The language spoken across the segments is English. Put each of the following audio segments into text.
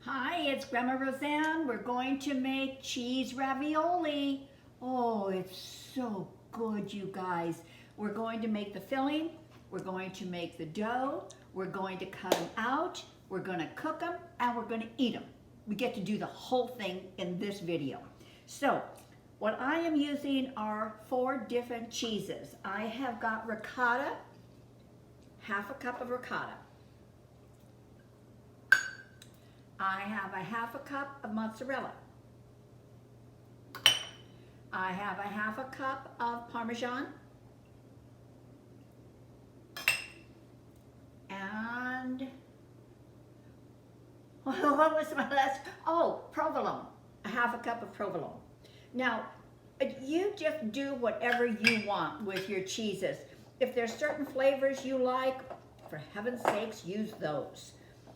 Hi, it's Grandma Roseanne. We're going to make cheese ravioli. Oh, it's so good, you guys. We're going to make the filling. We're going to make the dough. We're going to cut them out. We're going to cook them, and we're going to eat them. We get to do the whole thing in this video. So, what I am using are 4 different cheeses. I have got ricotta, half a cup of ricotta. I have a half a cup of mozzarella. I have a half a cup of Parmesan. And what was my last? Oh, provolone. A half a cup of provolone. Now, you just do whatever you want with your cheeses. If there's certain flavors you like, for heaven's sakes, use those.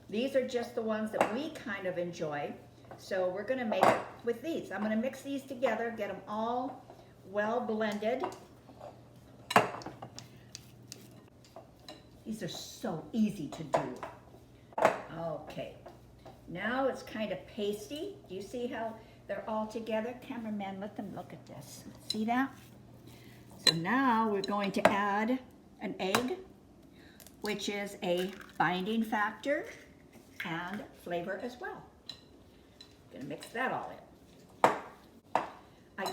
These are just the ones that we kind of enjoy. So we're gonna make it with these. I'm gonna mix these together, get them all well blended. These are so easy to do. Okay, now it's kind of pasty. Do you see how they're all together? Cameraman, let them look at this. See that? So now we're going to add an egg, which is a binding factor and flavor as well. Gonna mix that all in. I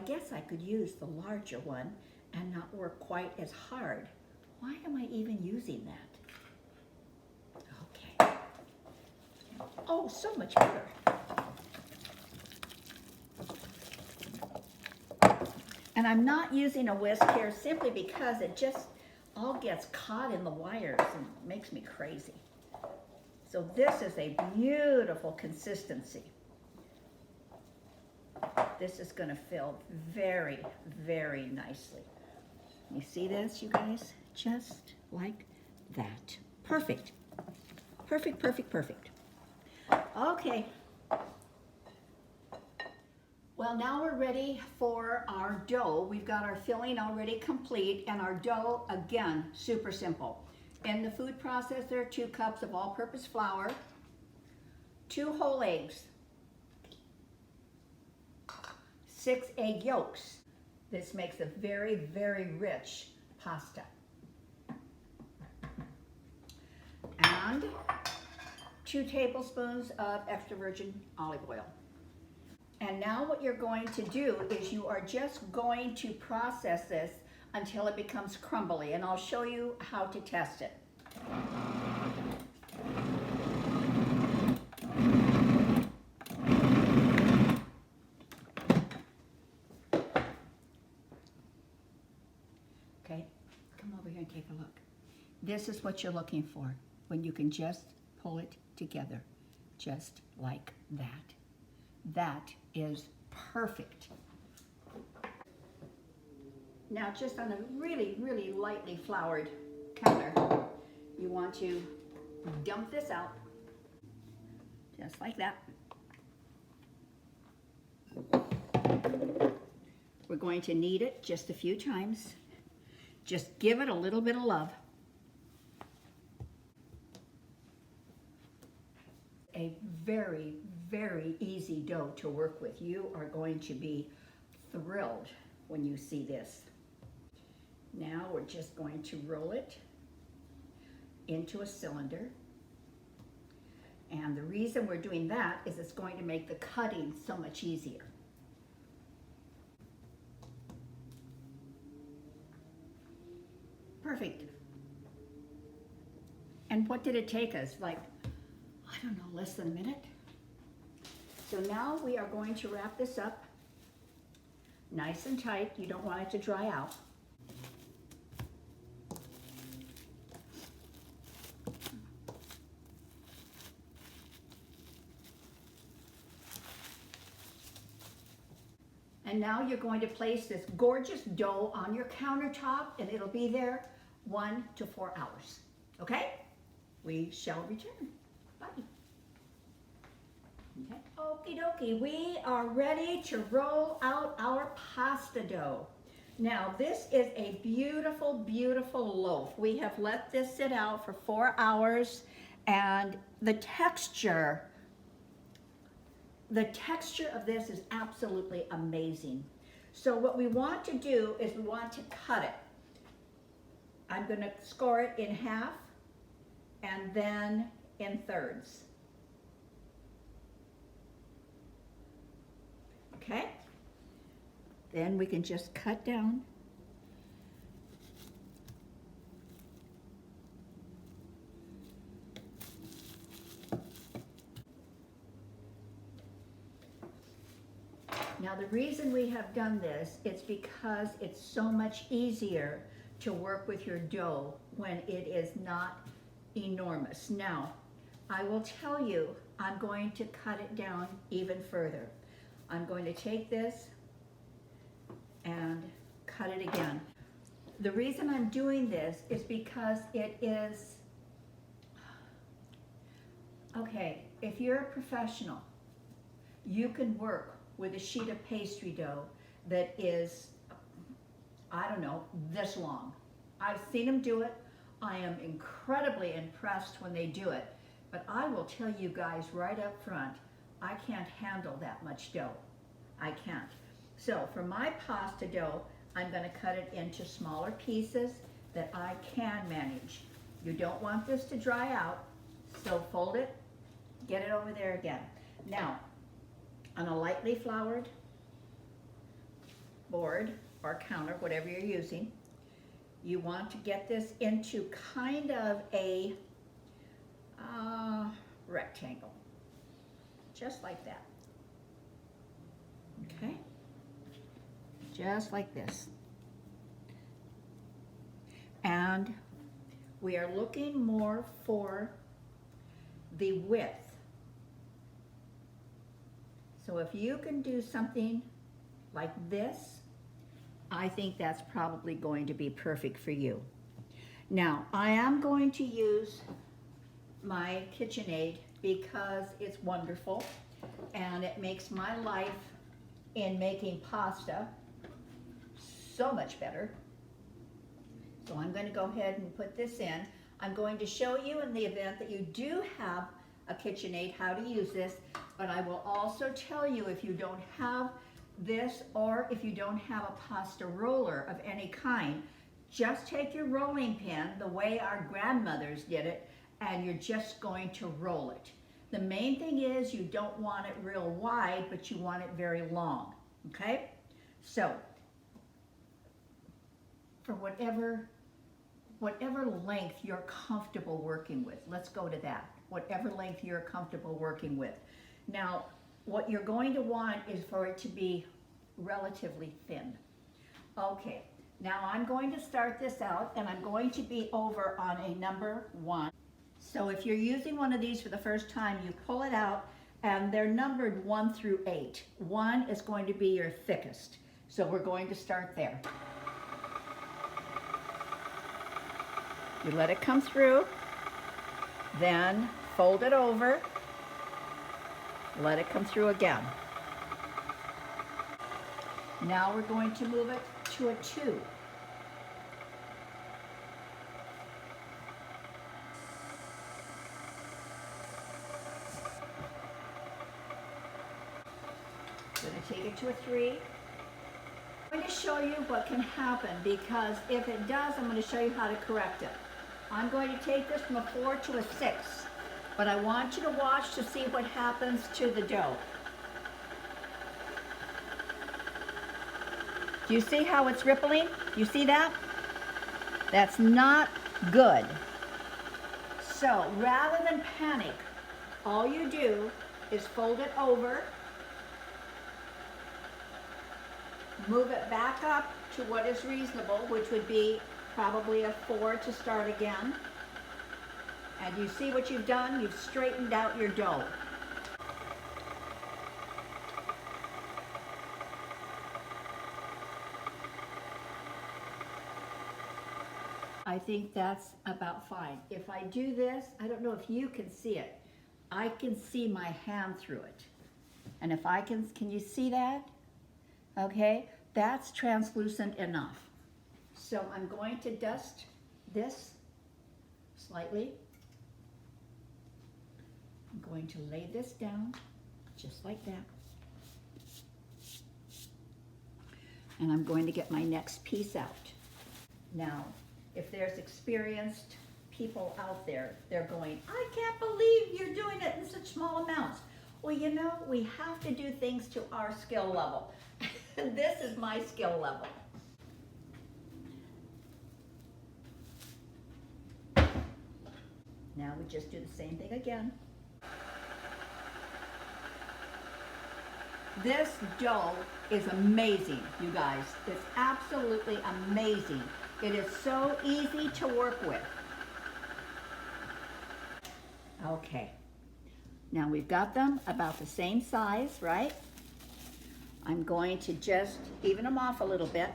guess I could use the larger one and not work quite as hard. Why am I even using that? Okay. Oh, so much better. And I'm not using a whisk here simply because it just all gets caught in the wires and makes me crazy. So this is a beautiful consistency. This is going to fill very, very nicely. You see this, you guys? Just like that. Perfect. Perfect, perfect, perfect. Okay. Well, now we're ready for our dough. We've got our filling already complete, and our dough, again, super simple. In the food processor, 2 cups of all-purpose flour, 2 whole eggs, 6 egg yolks. This makes a very, very rich pasta. And 2 tablespoons of extra virgin olive oil. And now what you're going to do is you are just going to process this until it becomes crumbly, and I'll show you how to test it. Okay, come over here and take a look. This is what you're looking for, when you can just pull it together, just like that. That is perfect. Now, just on a really, really lightly floured counter, you want to dump this out, just like that. We're going to knead it just a few times. Just give it a little bit of love. A very, very easy dough to work with. You are going to be thrilled when you see this. Now we're just going to roll it into a cylinder. And the reason we're doing that is it's going to make the cutting so much easier. Perfect. And what did it take us? Like, I don't know, less than a minute? So now we are going to wrap this up nice and tight. You don't want it to dry out. And now you're going to place this gorgeous dough on your countertop, and it'll be there 1 to 4 hours. Okay? We shall return. Bye. Okay. Okie dokie, we are ready to roll out our pasta dough. Now, this is a beautiful, beautiful loaf. We have let this sit out for 4 hours, and the texture of this is absolutely amazing. So what we want to do is we want to cut it. I'm going to score it in half and then in thirds. Okay? Then we can just cut down. Now the reason we have done this is because it's so much easier to work with your dough when it is not enormous. Now, I will tell you, I'm going to cut it down even further. I'm going to take this and cut it again. The reason I'm doing this is because it is, okay, if you're a professional, you can work with a sheet of pastry dough that is, I don't know, this long. I've seen them do it. I am incredibly impressed when they do it, but I will tell you guys right up front, I can't handle that much dough. I can't. So for my pasta dough, I'm going to cut it into smaller pieces that I can manage. You don't want this to dry out, so fold it, get it over there again. Now, on a lightly floured board or counter, whatever you're using, you want to get this into kind of a rectangle, just like that. Okay? Just like this. And we are looking more for the width. So if you can do something like this, I think that's probably going to be perfect for you. Now, I am going to use my KitchenAid because it's wonderful and it makes my life in making pasta so much better. So I'm going to go ahead and put this in. I'm going to show you in the event that you do have a KitchenAid how to use this, but I will also tell you if you don't have this or if you don't have a pasta roller of any kind, just take your rolling pin the way our grandmothers did it and you're just going to roll it. The main thing is you don't want it real wide, but you want it very long, okay? So for whatever length you're comfortable working with, let's go to that, whatever length you're comfortable working with. Now, what you're going to want is for it to be relatively thin. Okay, now I'm going to start this out and I'm going to be over on a number 1. So if you're using one of these for the first time, you pull it out and they're numbered 1 through 8. 1 is going to be your thickest. So we're going to start there. You let it come through, then fold it over, let it come through again. Now we're going to move it to a 2. Going to take it to a 3. I'm going to show you what can happen because if it does, I'm going to show you how to correct it. I'm going to take this from a 4 to a 6, but I want you to watch to see what happens to the dough. Do you see how it's rippling? You see that? That's not good. So rather than panic, all you do is fold it over, move it back up to what is reasonable, which would be probably a 4 to start again. And you see what you've done? You've straightened out your dough. I think that's about fine. If I do this, I don't know if you can see it. I can see my hand through it. And if I can you see that? Okay, that's translucent enough. So I'm going to dust this slightly. going to lay this down just like that. And I'm going to get my next piece out. Now, if there's experienced people out there, they're going, I can't believe you're doing it in such small amounts. Well, you know, we have to do things to our skill level. This is my skill level. Now we just do the same thing again. This dough is amazing, you guys. It's absolutely amazing. It is so easy to work with. Okay, now we've got them about the same size, right? I'm going to just even them off a little bit.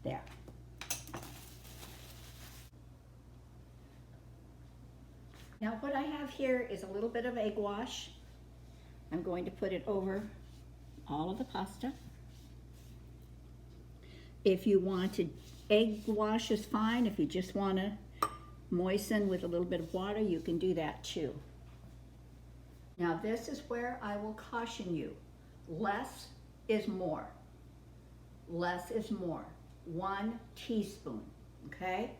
There. Now what I have here is a little bit of egg wash. I'm going to put it over all of the pasta. If you wanted egg wash is fine. If you just want to moisten with a little bit of water, you can do that too. Now this is where I will caution you. Less is more. Less is more. 1 teaspoon, okay?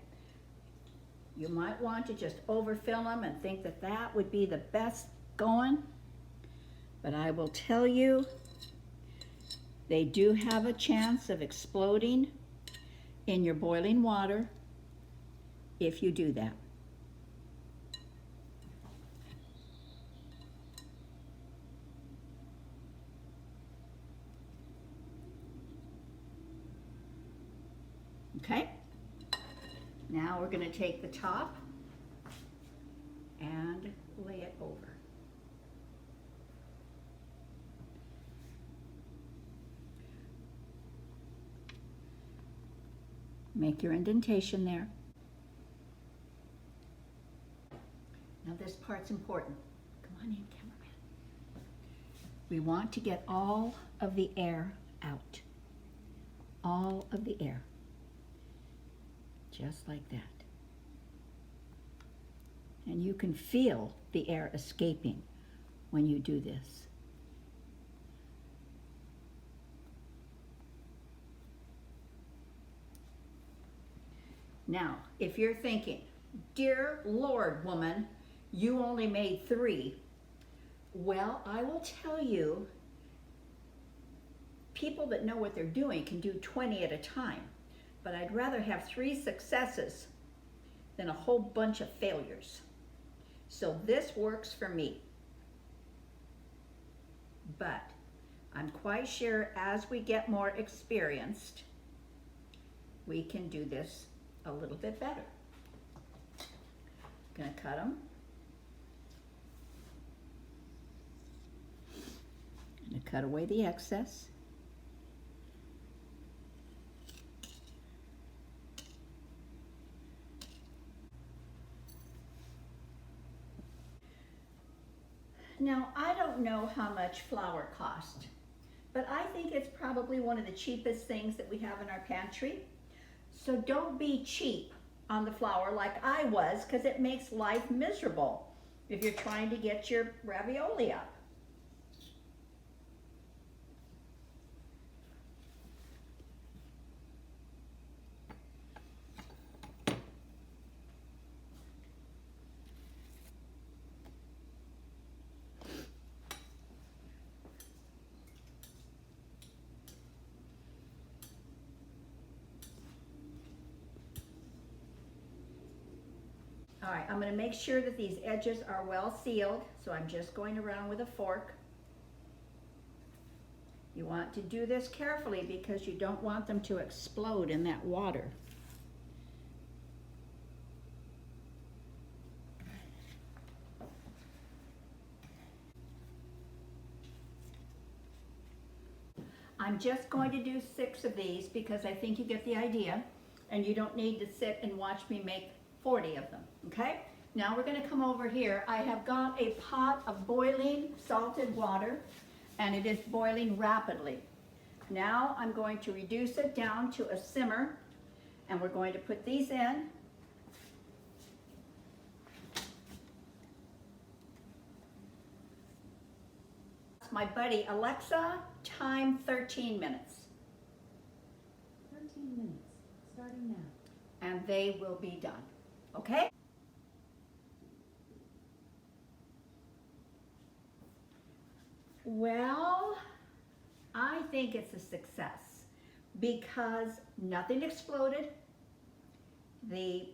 You might want to just overfill them and think that that would be the best going. But I will tell you, they do have a chance of exploding in your boiling water if you do that. Okay? Now we're going to take the top and lay it over. Make your indentation there. Now this part's important. Come on in, cameraman. We want to get all of the air out. All of the air. Just like that. And you can feel the air escaping when you do this. Now, if you're thinking, dear Lord, woman, you only made 3. Well, I will tell you, people that know what they're doing can do 20 at a time. But I'd rather have 3 successes than a whole bunch of failures. So this works for me. But I'm quite sure as we get more experienced, we can do this a little bit better. I'm going to cut them. I'm going to cut away the excess. Now, I don't know how much flour costs, but I think it's probably one of the cheapest things that we have in our pantry. So don't be cheap on the flour like I was, because it makes life miserable if you're trying to get your ravioli up. All right, I'm going to make sure that these edges are well sealed, so I'm just going around with a fork. You want to do this carefully because you don't want them to explode in that water. I'm just going to do 6 of these because I think you get the idea, and you don't need to sit and watch me make 40 of them, okay? Now we're going to come over here. I have got a pot of boiling salted water. and it is boiling rapidly. Now I'm going to reduce it down to a simmer, and we're going to put these in. My buddy Alexa, time 13 minutes. 13 minutes, starting now. And they will be done, okay? Well, I think it's a success because nothing exploded. The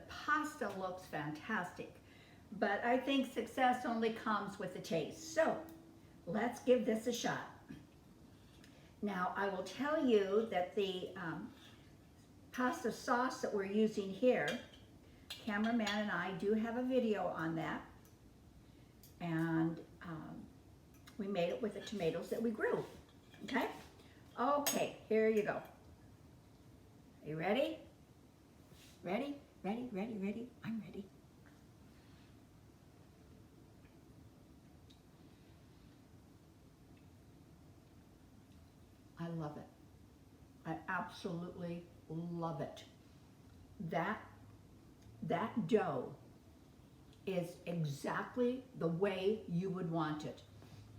pasta looks fantastic, but I think success only comes with the taste. So let's give this a shot. Now, I will tell you that the pasta sauce that we're using here, cameraman and I do have a video on that, and we made it with the tomatoes that we grew, okay? Okay, here you go. Are you ready? Ready? Ready, ready, ready? I'm ready. I love it. I absolutely love it. That dough is exactly the way you would want it.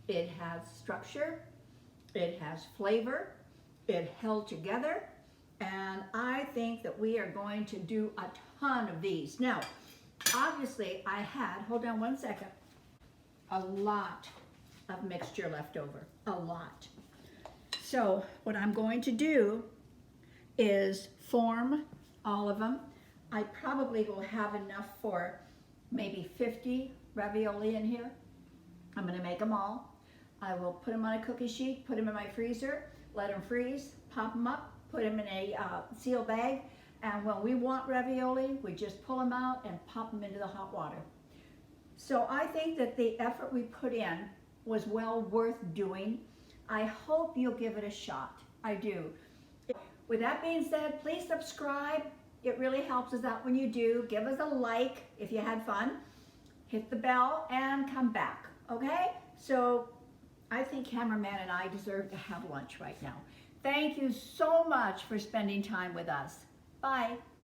It has structure, it has flavor, it held together, and I think that we are going to do a ton of these. Now, obviously I had, hold on one second, a lot of mixture left over, a lot. So what I'm going to do is form all of them. I probably will have enough for maybe 50 ravioli in here. I'm gonna make them all. I will put them on a cookie sheet, put them in my freezer, let them freeze, pop them up, put them in a seal bag, and when we want ravioli, we just pull them out and pop them into the hot water. So I think that the effort we put in was well worth doing. I hope you'll give it a shot. I do. With that being said, please subscribe. It really helps us out when you do. Give us a like if you had fun. Hit the bell and come back, okay? So I think cameraman and I deserve to have lunch right now. Thank you so much for spending time with us. Bye.